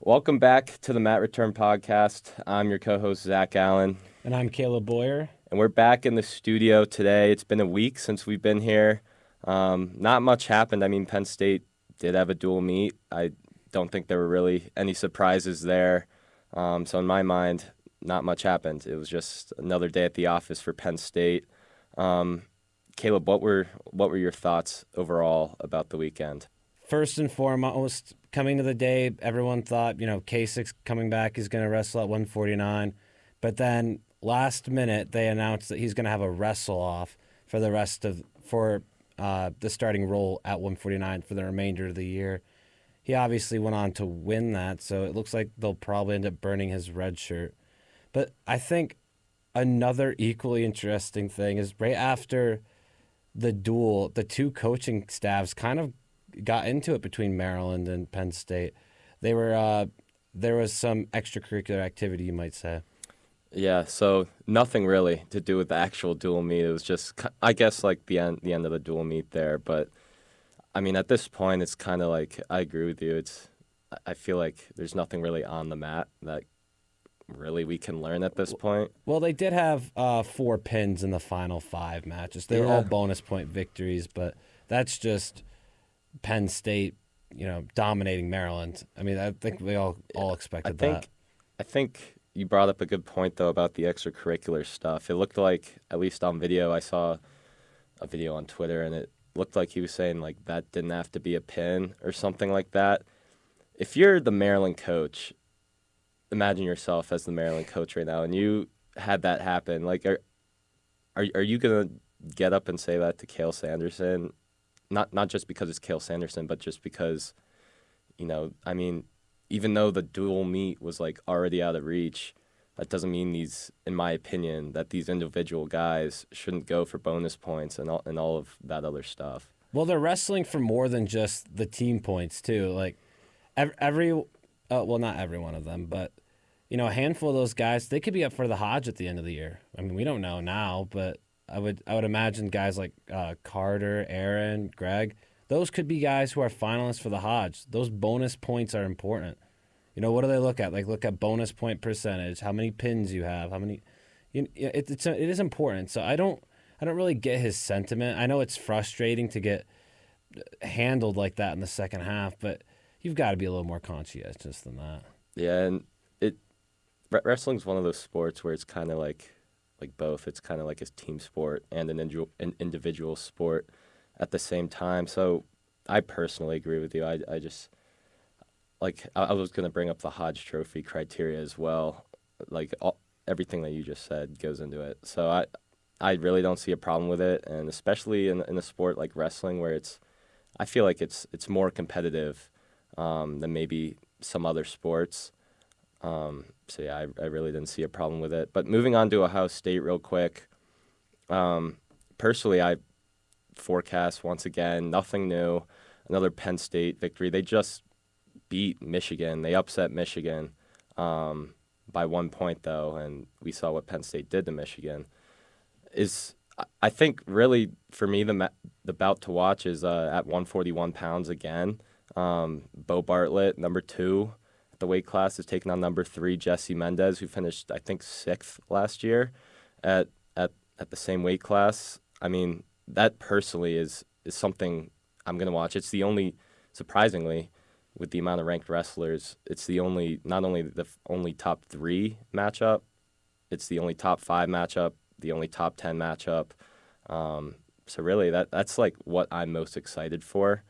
Welcome back to the Matt Return Podcast. I'm your co-host, Zach Allen. And I'm Kaleb Boyer. And we're back in the studio today. It's been a week since we've been here. Not much happened. I mean, Penn State did have a dual meet. I don't think there were really any surprises there. So in my mind, not much happened. It was just another day at the office for Penn State. Kaleb, what were your thoughts overall about the weekend? First and foremost, coming to the day, everyone thought, K6 coming back is going to wrestle at 149. But then last minute, they announced that he's going to have a wrestle off for the starting role at 149 for the remainder of the year. He obviously went on to win that, so it looks like they'll probably end up burning his red shirt. But I think another equally interesting thing is right after the duel, the two coaching staffs kind of got into it between Maryland and Penn State. There was some extracurricular activity, you might say. Yeah, so nothing really to do with the actual dual meet. It was just, I guess, like the end of the dual meet there. But I mean, at this point, it's kind of like I agree with you. I feel like there's nothing really on the mat that really we can learn at this point. Well, they did have 4 pins in the final 5 matches. They were all bonus point victories, but that's just Penn State, dominating Maryland. I mean, I think we all expected that. I think you brought up a good point, though, about the extracurricular stuff. It looked like, at least on video, I saw a video on Twitter, and it looked like he was saying, like, that didn't have to be a pin or something like that. If you're the Maryland coach, imagine yourself as the Maryland coach right now, and you had that happen. Like, are you going to get up and say that to Cale Sanderson? Not just because it's Cale Sanderson, but just because, I mean, even though the dual meet was like already out of reach, that doesn't mean in my opinion, that these individual guys shouldn't go for bonus points and all of that other stuff. Well, they're wrestling for more than just the team points too. Like not every one of them, but a handful of those guys, they could be up for the Hodge at the end of the year. I mean, we don't know now, but I would imagine guys like Carter, Aaron, Greg, those could be guys who are finalists for the Hodge. Those bonus points are important. What do they look at? Like, look at bonus point percentage, how many pins you have, how many. It is important. So I don't really get his sentiment. I know it's frustrating to get handled like that in the second half, but you've got to be a little more conscientious than that. Yeah, and wrestling's one of those sports where it's kind of like both. It's kind of like a team sport and an individual sport at the same time. So I personally agree with you. I just, like, I was going to bring up the Hodge Trophy criteria as well. Like, everything that you just said goes into it. So I really don't see a problem with it, and especially in a sport like wrestling where I feel like it's more competitive than maybe some other sports. So yeah, I really didn't see a problem with it. But moving on to Ohio State real quick. Personally, I forecast once again nothing new. Another Penn State victory. They just beat Michigan. They upset Michigan by 1 point though, and we saw what Penn State did to Michigan. I think really for me the bout to watch is at 141 pounds again. Bo Bartlett, number 2. The weight class is taking on number 3, Jesse Mendez, who finished, I think, 6th last year at the same weight class. I mean, that personally is something I'm going to watch. It's the only, surprisingly, with the amount of ranked wrestlers, it's not only the only top 3 matchup, it's the only top 5 matchup, the only top 10 matchup. So really, that's like what I'm most excited for.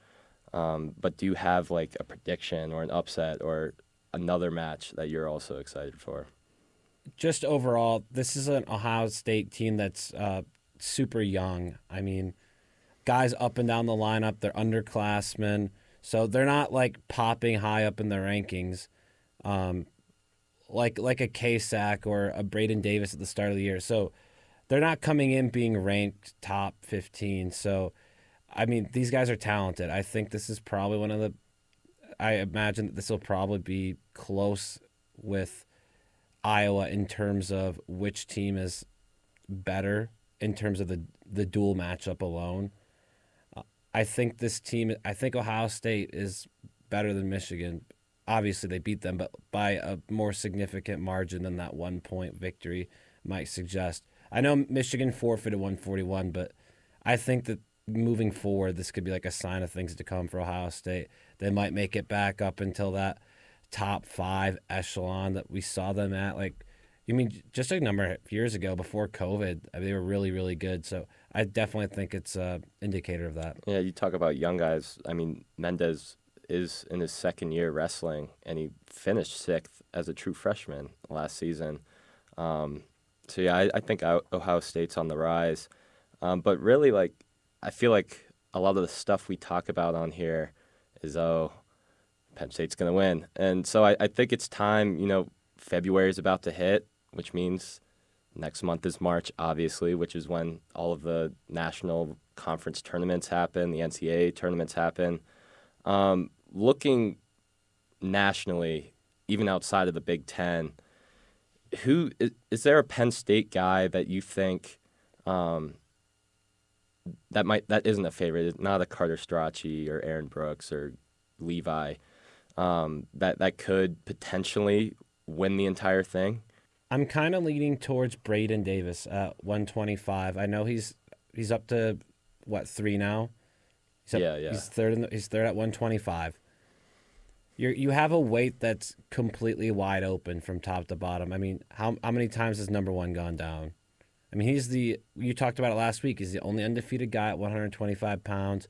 But do you have like a prediction or an upset or another match that you're also excited for? Just overall, this is an Ohio State team that's super young. I mean, guys up and down the lineup, they're underclassmen, so they're not like popping high up in the rankings, like a K-Sack or a Braden Davis at the start of the year. So they're not coming in being ranked top 15. So, I mean, these guys are talented. I think this is probably I imagine that this will probably be close with Iowa in terms of which team is better in terms of the dual matchup alone. I think Ohio State is better than Michigan. obviously they beat them, but by a more significant margin than that 1 point victory might suggest. I know Michigan forfeited 141, but I think that moving forward, this could be like a sign of things to come for Ohio State. They might make it back up until that top 5 echelon that we saw them at. Like, you mean just a number of years ago before COVID, I mean, they were really, really good. So I definitely think it's an indicator of that. Yeah, you talk about young guys. I mean, Mendez is in his second year wrestling, and he finished 6th as a true freshman last season. So yeah, I think Ohio State's on the rise. But really, like, I feel like a lot of the stuff we talk about on here is, Penn State's going to win. And so I think it's time, February is about to hit, which means next month is March, obviously, which is when all of the national conference tournaments happen, the NCAA tournaments happen. Looking nationally, even outside of the Big Ten, who is there a Penn State guy that you think that isn't a favorite? It's not a Carter Strachey or Aaron Brooks or Levi that could potentially win the entire thing? I'm kind of leaning towards Braden Davis at 125. I know he's up to what, 3 now. Yeah. He's third. He's third at 125. You have a weight that's completely wide open from top to bottom. I mean, how many times has number 1 gone down? I mean, you talked about it last week. He's the only undefeated guy at 125 pounds.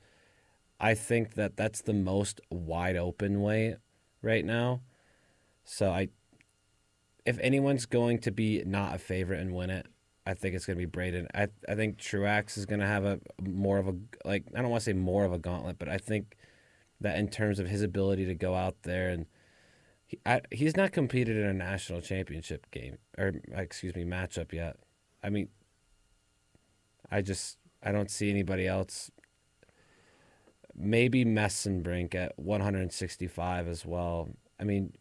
I think that's the most wide open weight right now. So if anyone's going to be not a favorite and win it, I think it's going to be Braden. I think Truax is going to have more of a, like, I don't want to say more of a gauntlet, but I think that in terms of his ability to go out there and he's not competed in a national championship matchup yet. I mean, I don't see anybody else. Maybe Messenbrink at 165 as well. I mean,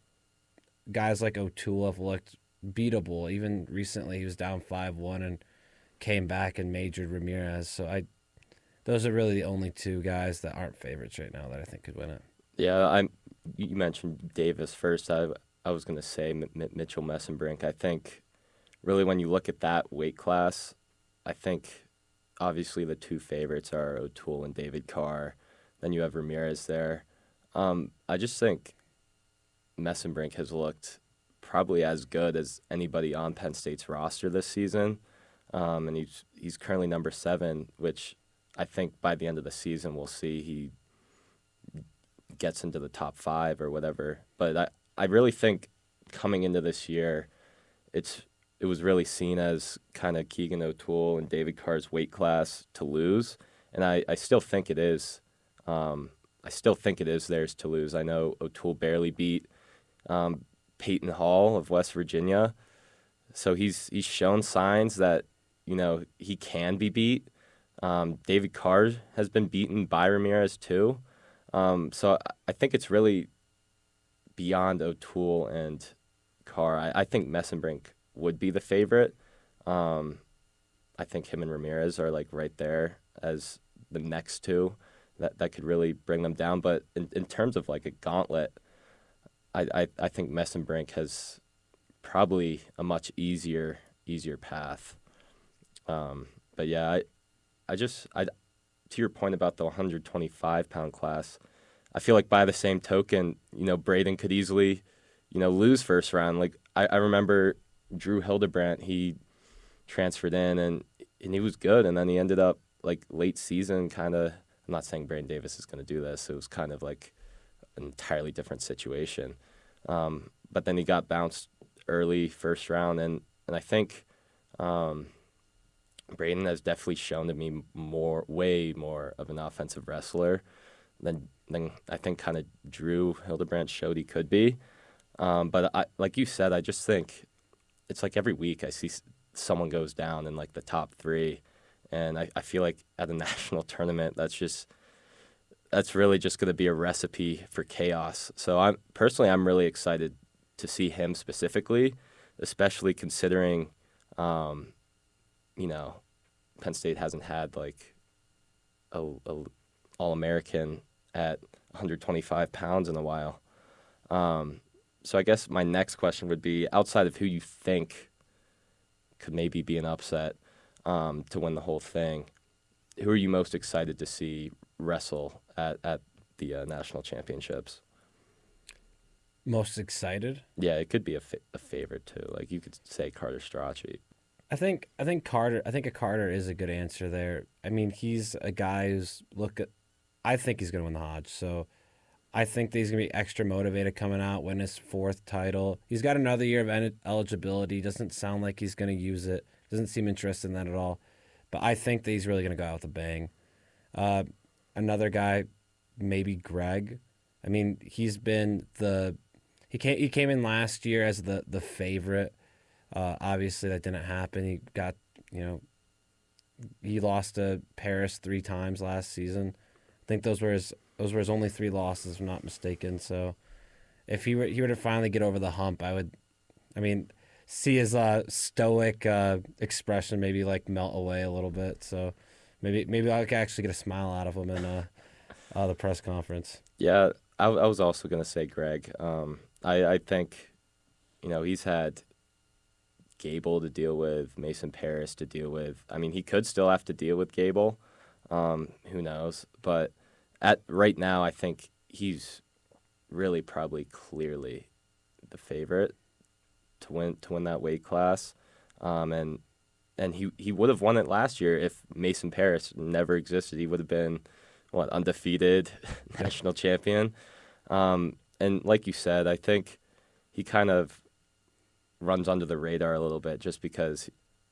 guys like O'Toole have looked beatable. Even recently, he was down 5-1 and came back and majored Ramirez. So those are really the only 2 guys that aren't favorites right now that I think could win it. Yeah, you mentioned Davis first. I was going to say Mitchell Messenbrink. I think really when you look at that weight class, I think obviously the 2 favorites are O'Toole and David Carr. Then you have Ramirez there. I just think Messenbrink has looked probably as good as anybody on Penn State's roster this season, and he's currently number 7, which I think by the end of the season we'll see he gets into the top 5 or whatever. But I really think coming into this year, it was really seen as kind of Keegan O'Toole and David Carr's weight class to lose, and I still think it is. I still think it is theirs to lose. I know O'Toole barely beat Peyton Hall of West Virginia, so he's shown signs that he can be beat. David Carr has been beaten by Ramirez too, so I think it's really beyond O'Toole and Carr. I think Messenbrink would be the favorite. I think him and Ramirez are like right there as the next 2 that could really bring them down. But in terms of like a gauntlet, I think Messenbrink has probably a much easier path. But yeah, I to your point about the 125-pound class, I feel like by the same token, Braden could easily, lose first round. Like I remember Drew Hildebrandt, he transferred in and he was good, and then he ended up like late season kind of. I'm not saying Braden Davis is going to do this. It was kind of like an entirely different situation. But then he got bounced early first round, and I think Braden has definitely shown to me way more of an offensive wrestler than I think kind of Drew Hildebrandt showed he could be. But like you said, I just think it's like every week I see someone goes down in like the top 3. And I feel like at a national tournament, that's really just going to be a recipe for chaos. So I'm really excited to see him specifically, especially considering, Penn State hasn't had like a All-American at 125 pounds in a while. So I guess my next question would be, outside of who you think could maybe be an upset to win the whole thing, who are you most excited to see wrestle at the national championships? Most excited? Yeah, it could be a favorite too. Like you could say Carter Strachey. I think Carter. I think a Carter is a good answer there. I mean, he's a guy who's I think he's going to win the Hodge. So I think that he's going to be extra motivated coming out, win his 4th title. He's got another year of eligibility. Doesn't sound like he's going to use it. Doesn't seem interested in that at all. But I think that he's really going to go out with a bang. Another guy, maybe Greg. I mean, he's been he came in last year as the favorite. Obviously, that didn't happen. He got, he lost to Paris 3 times last season. I think those were his only 3 losses, if I'm not mistaken. So, if he were to finally get over the hump, see his stoic expression maybe like melt away a little bit. So, maybe I could actually get a smile out of him in the press conference. Yeah, I was also gonna say Greg. I think, he's had Gable to deal with, Mason Paris to deal with. I mean, he could still have to deal with Gable. Who knows? But right now, I think he's really probably clearly the favorite to win that weight class. And he would have won it last year if Mason Paris never existed. He would have been undefeated national champion. And like you said, I think he kind of runs under the radar a little bit just because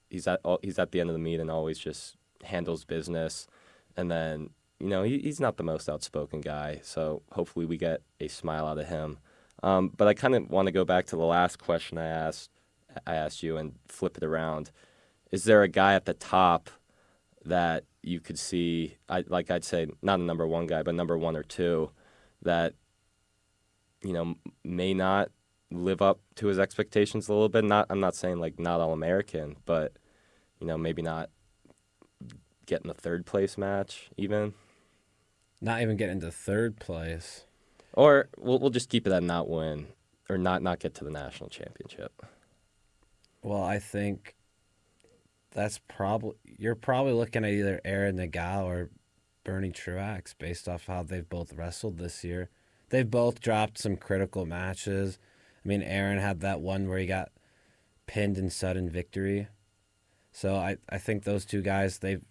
he's at the end of the meet and always just handles business. And then, he's not the most outspoken guy, so hopefully we get a smile out of him. But I kind of want to go back to the last question I asked you and flip it around. Is there a guy at the top that you could see, I'd say not a number 1 guy, but number 1 or 2 that, may not live up to his expectations a little bit? I'm not saying like not All-American, but, maybe not getting the 3rd place match even. Not even getting to 3rd place. Or we'll just keep it at not win or not get to the national championship. Well, I think you're probably looking at either Aaron Nagao or Bernie Truax based off how they've both wrestled this year. They've both dropped some critical matches. I mean, Aaron had that one where he got pinned in sudden victory. So I think those 2 guys, they've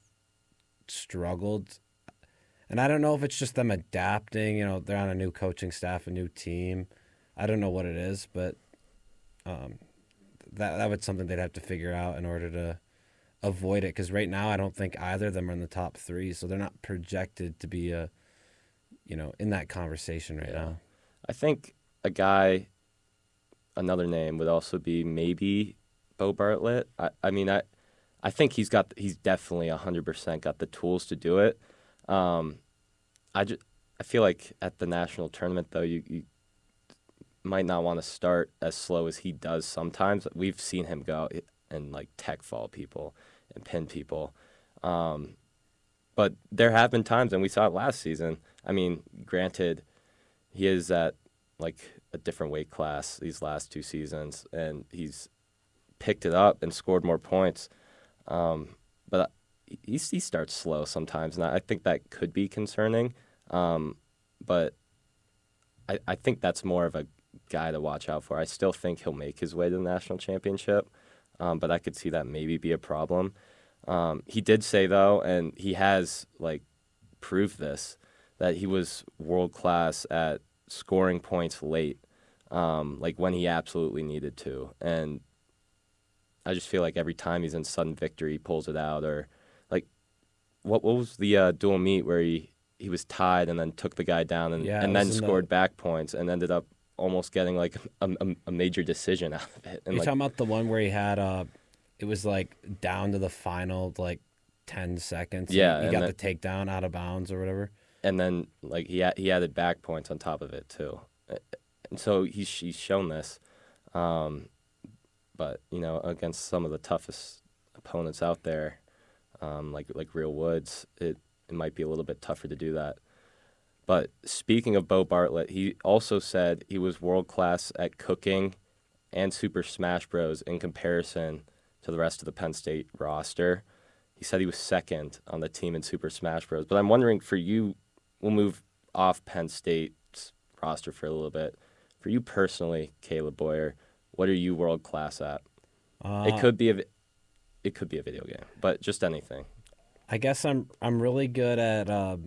struggled. And I don't know if it's just them adapting. They're on a new coaching staff, a new team. I don't know what it is, but that was something they'd have to figure out in order to avoid it. Because right now, I don't think either of them are in the top 3, so they're not projected to be in that conversation right now. I think another name would also be maybe Bo Bartlett. I think he's definitely 100% got the tools to do it. I feel like at the national tournament though, you might not want to start as slow as he does sometimes. We've seen him go and like tech fall people and pin people. But there have been times, and we saw it last season. I mean, granted, he is at like a different weight class these last 2 seasons, and he's picked it up and scored more points. But he starts slow sometimes, and I think that could be concerning. But I think that's more of a guy to watch out for. I still think he'll make his way to the national championship, but I could see that maybe be a problem. He did say, though, and he has like proved this, that he was world class at scoring points late, like when he absolutely needed to. And I just feel like every time he's in sudden victory, he pulls it out. Or like, what was the dual meet where he was tied and then took the guy down and then scored back points and ended up almost getting like a major decision out of it. And you're talking about the one where he had it was like down to the final like 10 seconds. Yeah, he got the takedown out of bounds or whatever. And then like he added back points on top of it too. And so he's shown this. But against some of the toughest opponents out there, like Real Woods, it might be a little bit tougher to do that. But speaking of Bo Bartlett, he also said he was world class at cooking and Super Smash Bros. In comparison to the rest of the Penn State roster. He said he was second on the team in Super Smash Bros. But I'm wondering for you, we'll move off Penn State's roster for a little bit. For you personally, Kaleb Boyer, what are you world class at? It could be a video game, but just anything. I guess I'm really good at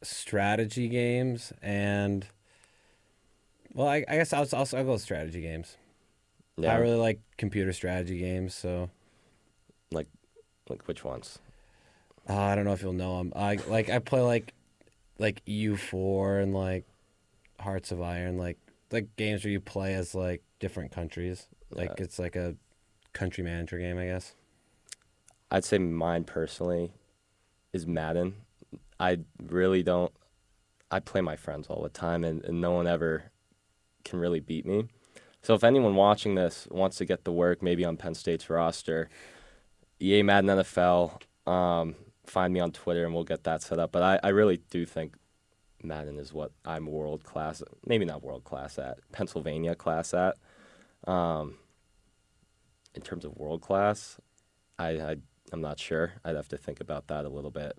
strategy games, and well, I guess I'll go with strategy games. Yeah. I really like computer strategy games, so like which ones? I don't know if you'll know them. I play like EU4 and like Hearts of Iron, like games where you play as like different countries. Like it's like a country manager game, I guess. I'd say mine personally is Madden. I really don't. I play my friends all the time, and no one ever can really beat me. So if anyone watching this wants to get the work, maybe on Penn State's roster, EA Madden NFL, find me on Twitter and we'll get that set up. But I really do think Madden is what I'm world class, maybe not world class at, Pennsylvania class at. In terms of world class, I'm not sure. I'd have to think about that a little bit.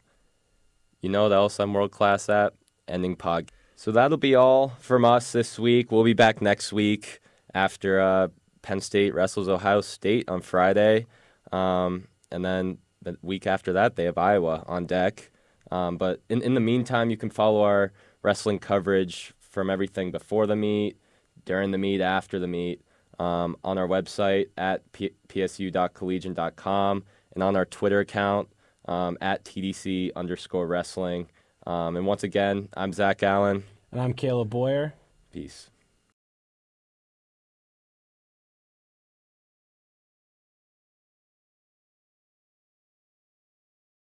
You know what else I'm world class at? Ending pod. So that'll be all from us this week. We'll be back next week after Penn State wrestles Ohio State on Friday. And then the week after that, they have Iowa on deck. But in the meantime, you can follow our wrestling coverage from everything before the meet, during the meet, after the meet, on our website at psu.collegian.com and on our Twitter account at TDC_wrestling. And once again, I'm Zach Allen. And I'm Kaleb Boyer. Peace.